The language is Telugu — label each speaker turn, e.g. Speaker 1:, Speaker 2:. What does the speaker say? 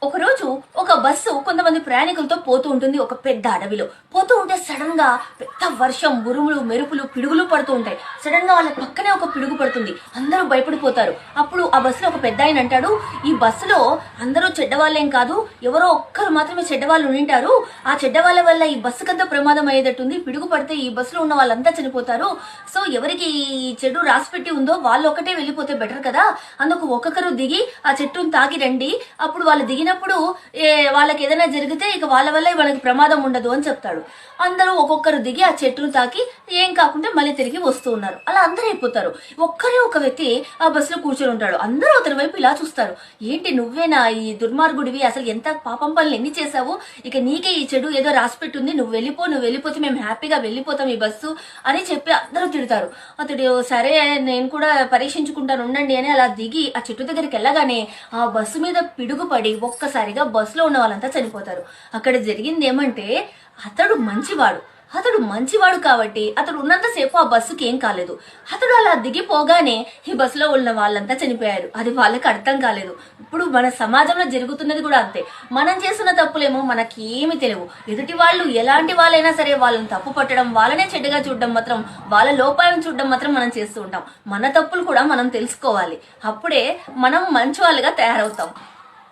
Speaker 1: ఒకరోజు ఒక బస్సు కొంతమంది ప్రయాణికులతో పోతూ ఉంటుంది ఒక పెద్ద అడవిలో. పోతూ ఉంటే సడన్ గా పెద్ద వర్షం, ఉరుములు, మెరుపులు, పిడుగులు పడుతూ ఉంటాయి. సడన్ గా వాళ్ళ పక్కనే ఒక పిడుగు పడుతుంది. అందరూ భయపడిపోతారు. అప్పుడు ఆ బస్సులో ఒక పెద్ద ఆయన అంటాడు, ఈ బస్సులో అందరూ చెడ్డవాళ్ళేం కాదు, ఎవరో ఒక్కరు మాత్రమే చెడ్డవాళ్ళు ఉండింటారు. ఆ చెడ్డవాళ్ళ వల్ల ఈ బస్సుకంతా ప్రమాదం అయ్యేటట్టుంది. పిడుగు పడితే ఈ బస్సులో ఉన్న వాళ్ళంతా చనిపోతారు. సో ఎవరికి ఈ చెడు రాసిపెట్టి ఉందో వాళ్ళు ఒకటే వెళ్ళిపోతే బెటర్ కదా. అందుకు ఒక్కొక్కరు దిగి ఆ చెట్టును తాకి రండి. అప్పుడు వాళ్ళు దిగినప్పుడు వాళ్ళకి ఏదైనా జరిగితే ఇక వాళ్ళ వల్ల వాళ్ళకి ప్రమాదం ఉండదు అని చెప్తాడు. అందరూ ఒక్కొక్కరు దిగి ఆ చెట్టును తాకి ఏం కాకుండా మళ్ళీ తిరిగి వస్తూ ఉన్నారు. అలా అందరూ అయిపోతారు. ఒక్కరే ఒక వ్యక్తి ఆ బస్సులో కూర్చొని ఉంటాడు. అందరూ అతని వైపు ఇలా చూస్తారు. ఏంటి నువ్వేనా ఈ దుర్మార్గుడివి, అసలు ఎంత పాపం పనులు ఎన్ని చేసావు, ఇక నీకే ఈ చెడు ఏదో రాసిపెట్టుంది, నువ్వు వెళ్ళిపోతే మేము హ్యాపీగా వెళ్ళిపోతాం ఈ బస్సు అని చెప్పి అందరూ తిడతారు. అతడు సరే నేను కూడా పరీక్షించుకుంటాను ఉండండి అని అలా దిగి ఆ చెట్టు దగ్గరికి వెళ్ళగానే ఆ బస్సు మీద పిడుగు పడి ఒక్కసారిగా బస్సులో ఉన్న వాళ్ళంతా చనిపోతారు. అక్కడ జరిగింది ఏమంటే అతడు మంచివాడు కాబట్టి అతడు ఉన్నంతసేపు ఆ బస్సుకి ఏం కాలేదు. అతడు అలా దిగిపోగానే ఈ బస్సులో ఉన్న వాళ్ళంతా చనిపోయారు. అది వాళ్ళకి అర్థం కాలేదు. ఇప్పుడు మన సమాజంలో జరుగుతున్నది కూడా అంతే. మనం చేస్తున్న తప్పులేమో మనకి ఏమి తెలియవు. ఎదుటి వాళ్ళు ఎలాంటి వాళ్ళైనా సరే వాళ్ళని తప్పు పట్టడం, వాళ్ళనే చెడ్డగా చూడడం మాత్రం, వాళ్ళ లోపాలను చూడడం మాత్రం మనం చేస్తూ ఉంటాం. మన తప్పులు కూడా మనం తెలుసుకోవాలి. అప్పుడే మనం మంచి వాళ్ళుగా తయారవుతాం.